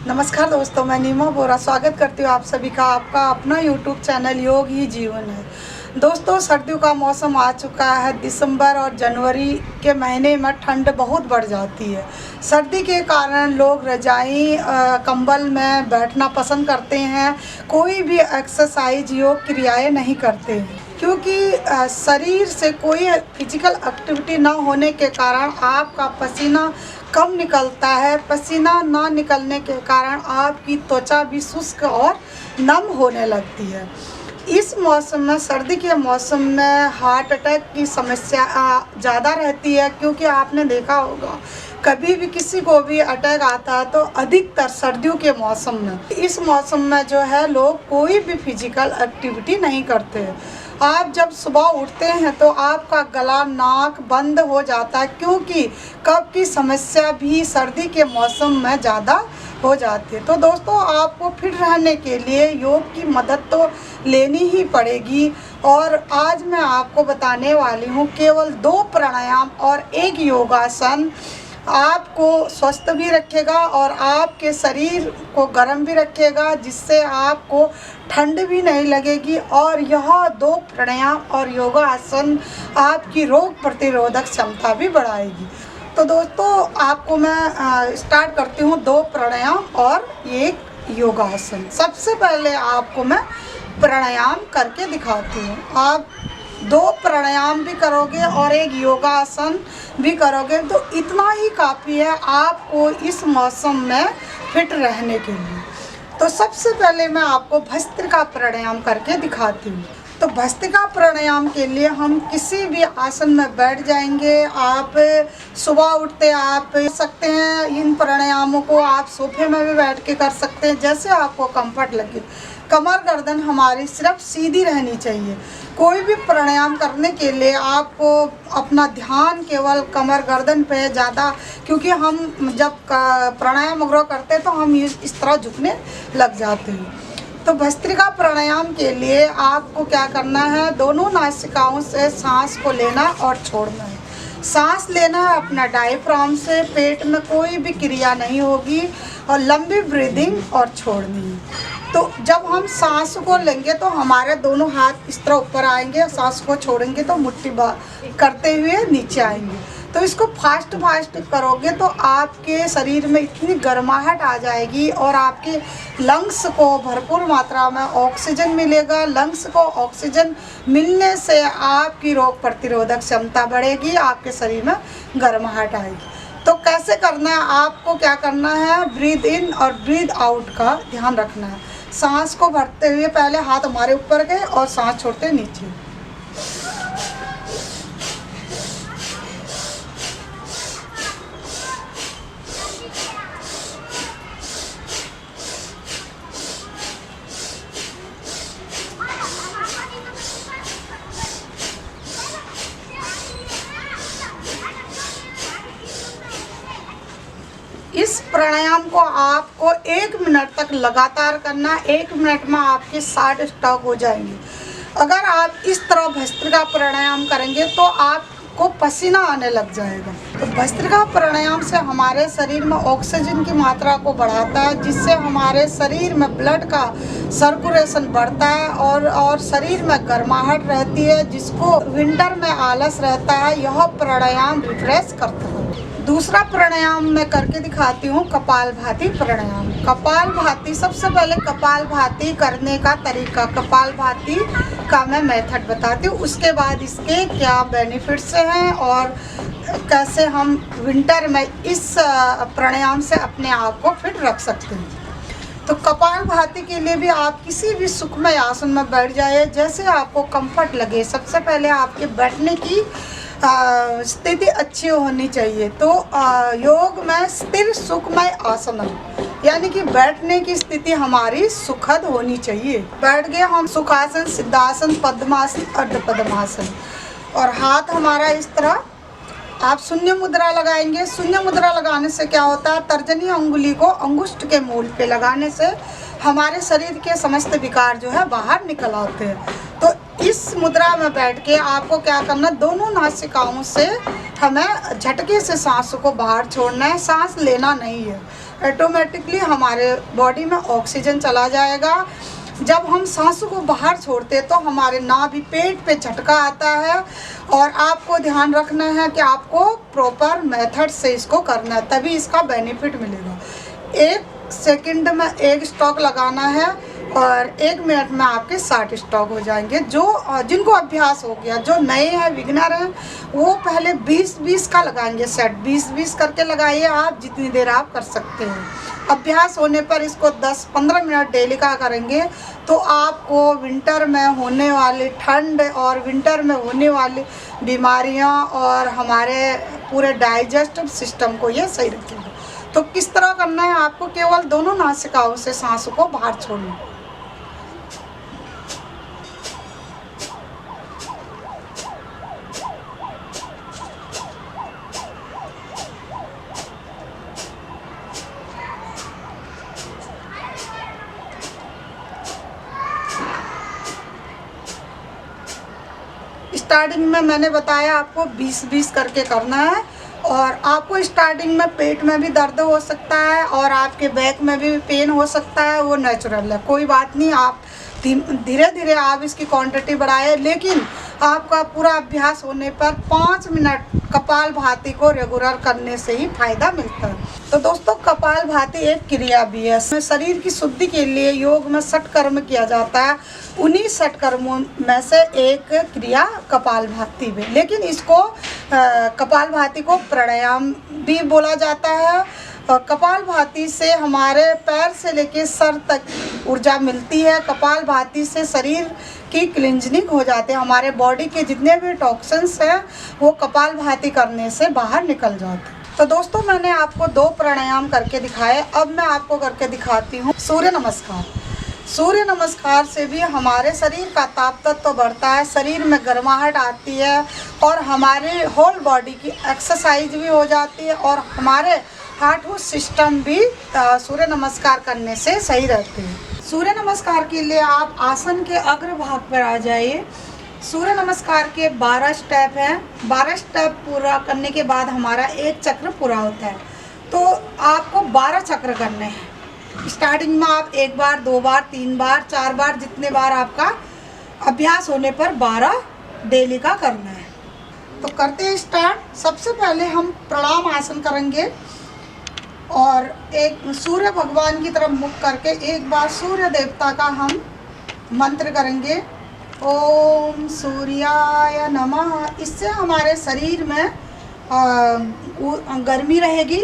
नमस्कार दोस्तों, मैं नीमा बोरा स्वागत करती हूँ आप सभी का आपका अपना यूट्यूब चैनल योग ही जीवन है। दोस्तों, सर्दियों का मौसम आ चुका है। दिसंबर और जनवरी के महीने में ठंड बहुत बढ़ जाती है। सर्दी के कारण लोग रजाई कंबल में बैठना पसंद करते हैं। कोई भी एक्सरसाइज योग क्रियाएं नहीं करते हैं क्योंकि शरीर से कोई फिजिकल एक्टिविटी ना होने के कारण आपका पसीना कम निकलता है। पसीना ना निकलने के कारण आपकी त्वचा भी शुष्क और नम होने लगती है। इस मौसम में, सर्दी के मौसम में हार्ट अटैक की समस्या ज़्यादा रहती है क्योंकि आपने देखा होगा कभी भी किसी को भी अटैक आता है तो अधिकतर सर्दियों के मौसम में। इस मौसम में जो है लोग कोई भी फिजिकल एक्टिविटी नहीं करते। आप जब सुबह उठते हैं तो आपका गला नाक बंद हो जाता है क्योंकि कफ की समस्या भी सर्दी के मौसम में ज़्यादा हो जाती है। तो दोस्तों, आपको फिट रहने के लिए योग की मदद तो लेनी ही पड़ेगी। और आज मैं आपको बताने वाली हूँ केवल 2 प्राणायाम और 1 योगासन आपको स्वस्थ भी रखेगा और आपके शरीर को गर्म भी रखेगा, जिससे आपको ठंड भी नहीं लगेगी। और यह 2 प्राणायाम और योगासन आपकी रोग प्रतिरोधक क्षमता भी बढ़ाएगी। तो दोस्तों, आपको मैं स्टार्ट करती हूँ 2 प्राणायाम और 1 योगासन। सबसे पहले आपको मैं प्राणायाम करके दिखाती हूँ। आप 2 प्राणायाम भी करोगे और 1 योगासन भी करोगे तो इतना ही काफ़ी है आपको इस मौसम में फिट रहने के लिए। तो सबसे पहले मैं आपको भस्त्रिका प्राणायाम करके दिखाती हूँ। तो भस्त्रिका प्राणायाम के लिए हम किसी भी आसन में बैठ जाएंगे। आप सुबह उठते आप सकते हैं। इन प्राणायामों को आप सोफे में भी बैठ के कर सकते हैं, जैसे आपको कंफर्ट लगे। कमर गर्दन हमारी सिर्फ सीधी रहनी चाहिए। कोई भी प्राणायाम करने के लिए आपको अपना ध्यान केवल कमर गर्दन पे ज़्यादा, क्योंकि हम जब प्राणायाम वगैरह करते हैं तो हम इस तरह झुकने लग जाते हैं। तो भस्त्रिका प्राणायाम के लिए आपको क्या करना है, दोनों नासिकाओं से सांस को लेना और छोड़ना है। सांस लेना है अपना डायफ्राम से, पेट में कोई भी क्रिया नहीं होगी और लंबी ब्रीदिंग और छोड़नी है। तो जब हम सांस को लेंगे तो हमारे दोनों हाथ इस तरह ऊपर आएंगे, सांस को छोड़ेंगे तो मुट्ठी करते हुए नीचे आएंगे। तो इसको फास्ट करोगे तो आपके शरीर में इतनी गर्माहट आ जाएगी और आपके लंग्स को भरपूर मात्रा में ऑक्सीजन मिलेगा। लंग्स को ऑक्सीजन मिलने से आपकी रोग प्रतिरोधक क्षमता बढ़ेगी, आपके शरीर में गर्माहट आएगी। तो कैसे करना है, आपको क्या करना है, ब्रीद इन और ब्रीद आउट का ध्यान रखना है। सांस को भरते हुए पहले हाथ हमारे ऊपर गए और सांस छोड़ते नीचे। इस प्राणायाम को आपको 1 मिनट तक लगातार करना। 1 मिनट में आपके 60 स्टॉक हो जाएंगे। अगर आप इस तरह भस्त्रिका प्राणायाम करेंगे तो आपको पसीना आने लग जाएगा। तो भस्त्रिका प्राणायाम से हमारे शरीर में ऑक्सीजन की मात्रा को बढ़ाता है, जिससे हमारे शरीर में ब्लड का सर्कुलेशन बढ़ता है और शरीर में गर्माहट रहती है, जिसको विंटर में आलस रहता है। यह प्राणायाम रिफ्रेश करता है। दूसरा प्राणायाम मैं करके दिखाती हूँ, कपालभाति प्राणायाम। कपालभाति, सबसे पहले कपालभाति करने का तरीका, कपालभाति का मैं मेथड बताती हूँ। उसके बाद इसके क्या बेनिफिट्स हैं और कैसे हम विंटर में इस प्राणायाम से अपने आप को फिट रख सकते हैं। तो कपालभाति के लिए भी आप किसी भी सुखमय आसन में बैठ जाए, जैसे आपको कंफर्ट लगे। सबसे पहले आपके बैठने की स्थिति अच्छी होनी चाहिए। तो योग में स्थिर सुखमय आसन है, यानी कि बैठने की स्थिति हमारी सुखद होनी चाहिए। बैठ गए हम, सुखासन, सिद्धासन, पद्मासन, अर्ध पद्मासन। और हाथ हमारा इस तरह, आप शून्य मुद्रा लगाएंगे। शून्य मुद्रा लगाने से क्या होता है, तर्जनी अंगुली को अंगुष्ठ के मूल पे लगाने से हमारे शरीर के समस्त विकार जो है बाहर निकल आते हैं। तो इस मुद्रा में बैठ के आपको क्या करना, दोनों नासिकाओं से हमें झटके से सांस को बाहर छोड़ना है, सांस लेना नहीं है। ऑटोमेटिकली हमारे बॉडी में ऑक्सीजन चला जाएगा। जब हम सांस को बाहर छोड़ते हैं तो हमारे नाभि पेट पे झटका आता है, और आपको ध्यान रखना है कि आपको प्रॉपर मेथड से इसको करना है, तभी इसका बेनिफिट मिलेगा। 1 सेकंड में 1 स्ट्रोक लगाना है और 1 मिनट में आपके 60 स्ट्रोक हो जाएंगे। जिनको अभ्यास हो गया, जो नए हैं, बिगिनर हैं, वो पहले 20-20 का लगाएंगे सेट। 20-20 करके लगाइए आप, जितनी देर आप कर सकते हैं। अभ्यास होने पर इसको 10-15 मिनट डेली का करेंगे तो आपको विंटर में होने वाली ठंड और विंटर में होने वाली बीमारियां और हमारे पूरे डाइजेस्टिव सिस्टम को ये सही रखेगा। तो किस तरह करना है, आपको केवल दोनों नासिकाओं से सांसों को बाहर छोड़ना। स्टार्टिंग में मैंने बताया आपको 20-20 करके करना है, और आपको स्टार्टिंग में पेट में भी दर्द हो सकता है और आपके बैक में भी पेन हो सकता है, वो नेचुरल है, कोई बात नहीं। आप धीरे धीरे आप इसकी क्वांटिटी बढ़ाएं, लेकिन आपका पूरा अभ्यास होने पर 5 मिनट कपालभाति को रेगुलर करने से ही फायदा मिलता है। तो दोस्तों, कपालभाति एक क्रिया भी है। शरीर की शुद्धि के लिए योग में 6 कर्म किया जाता है, उन्हीं 6 कर्मों में से एक क्रिया कपालभाति भी। लेकिन इसको कपालभाति को प्राणायाम भी बोला जाता है। कपालभाति से हमारे पैर से लेकर सर तक ऊर्जा मिलती है। कपालभाति से शरीर की क्लींजनिंग हो जाती है, हमारे बॉडी के जितने भी टॉक्सिन्स हैं वो कपालभाति करने से बाहर निकल जाते हैं। तो दोस्तों, मैंने आपको 2 प्राणायाम करके दिखाए, अब मैं आपको करके दिखाती हूँ सूर्य नमस्कार। सूर्य नमस्कार से भी हमारे शरीर का ताप तत्व बढ़ता है, शरीर में गर्माहट आती है और हमारे होल बॉडी की एक्सरसाइज भी हो जाती है, और हमारे हार्ट सिस्टम भी सूर्य नमस्कार करने से सही रहते हैं। सूर्य नमस्कार के लिए आप आसन के अग्र भाग पर आ जाइए। सूर्य नमस्कार के 12 स्टेप हैं। 12 स्टेप पूरा करने के बाद हमारा 1 चक्र पूरा होता है। तो आपको 12 चक्र करने हैं। स्टार्टिंग में आप 1 बार, 2 बार, 3 बार, 4 बार, जितने बार आपका अभ्यास होने पर 12 डेली का करना है। तो करते हैं स्टार्ट। सबसे पहले हम प्रणाम आसन करेंगे और एक सूर्य भगवान की तरफ मुख करके एक बार सूर्य देवता का हम मंत्र करेंगे, ओम सूर्याय नमः। इससे हमारे शरीर में गर्मी रहेगी।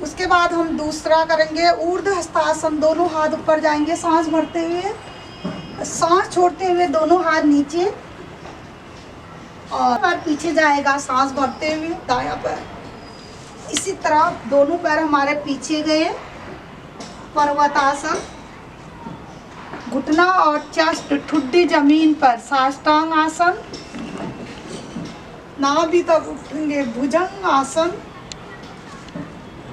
उसके बाद हम दूसरा करेंगे ऊर्ध्व हस्तासन। दोनों हाथ ऊपर जाएंगे, सांस भरते हुए, सांस छोड़ते हुए दोनों हाथ नीचे, और पैर पीछे जाएगा सांस भरते हुए, दायां पैर। इसी तरह दोनों पैर हमारे पीछे गए, पर्वतासन। घुटना और चेस्ट ठुड्डी जमीन पर, साष्टांग आसन। नाभि तक उठेंगे, भुजंग आसन।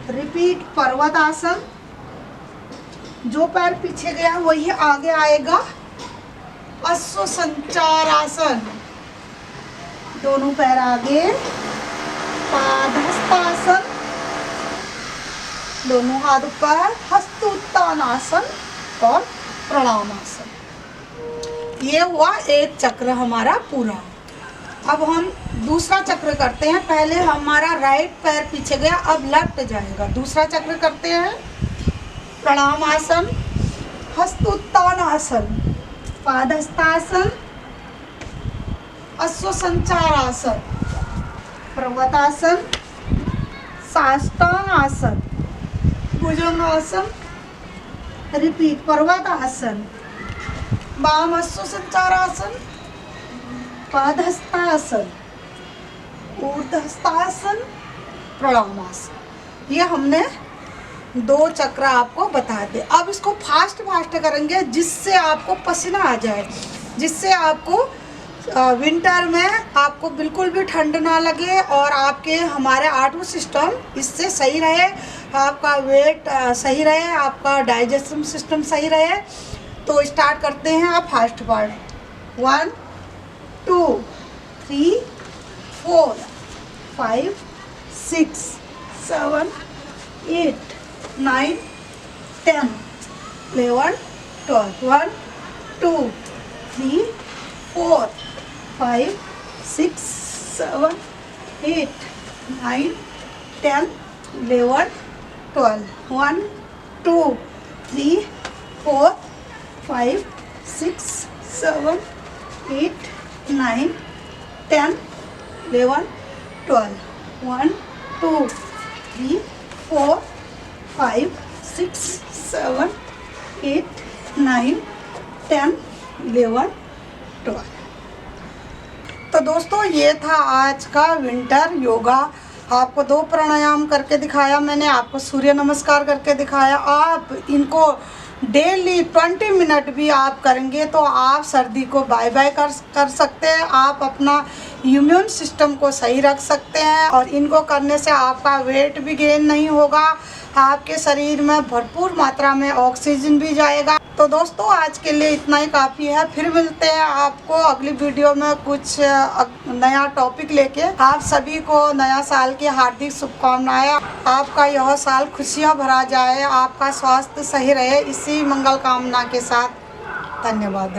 रिपीट पर्वत आसन। जो पैर पीछे गया वही आगे आएगा, अश्व संचार आसन। दोनों पैर आगे, पादहस्तासन। दोनों हाथ ऊपर, हस्त उत्तान आसन और प्रणाम आसन। ये हुआ 1 चक्र हमारा पूरा। अब हम दूसरा चक्र करते हैं। पहले हमारा राइट पैर पीछे गया, अब लेफ्ट जाएगा। दूसरा चक्र करते हैं, प्रणाम आसन, हस्त उत्तान आसन, पादहस्तासन, अश्व संचार आसन, पर्वतासन, साष्टांग आसन, भुजंग आसन। रिपीट पर्वत आसन, वाम अश्व संचार आसन, पादहस्तासन, ऊर्ध्वहस्तासन, प्रणाम आसन। ये हमने 2 चक्र आपको बता दे। अब इसको फास्ट करेंगे, जिससे आपको पसीना आ जाए, जिससे आपको विंटर में आपको बिल्कुल भी ठंड ना लगे और आपके हमारे आर्टरी सिस्टम इससे सही रहे, आपका वेट सही रहे, आपका डाइजेस्टिव सिस्टम सही रहे। तो स्टार्ट करते हैं आप फास्ट पार्ट। 1 2 3 4 5 6 7 8 9, 10, 11, 12. 1, 2, 3, 4, 5, 6, 7, 8, 9, 10, 11, 12. 1, 2, 3, 4, 5, 6, 7, 8, 9, 10, 11, 12. 1, 2, 3, 4, 5, 6, 7, 8, 9, 10, 11, 12. तो दोस्तों ये था आज का विंटर योगा। आपको 2 प्राणायाम करके दिखाया मैंने, आपको सूर्य नमस्कार करके दिखाया। आप इनको डेली 20 मिनट भी आप करेंगे तो आप सर्दी को बाय बाय कर सकते हैं। आप अपना इम्यून सिस्टम को सही रख सकते हैं और इनको करने से आपका वेट भी गेन नहीं होगा, आपके शरीर में भरपूर मात्रा में ऑक्सीजन भी जाएगा। तो दोस्तों आज के लिए इतना ही काफ़ी है। फिर मिलते हैं आपको अगली वीडियो में कुछ नया टॉपिक लेके। आप सभी को नया साल की हार्दिक शुभकामनाएं। आपका यह साल खुशियां भरा जाए, आपका स्वास्थ्य सही रहे, इसी मंगल कामना के साथ धन्यवाद।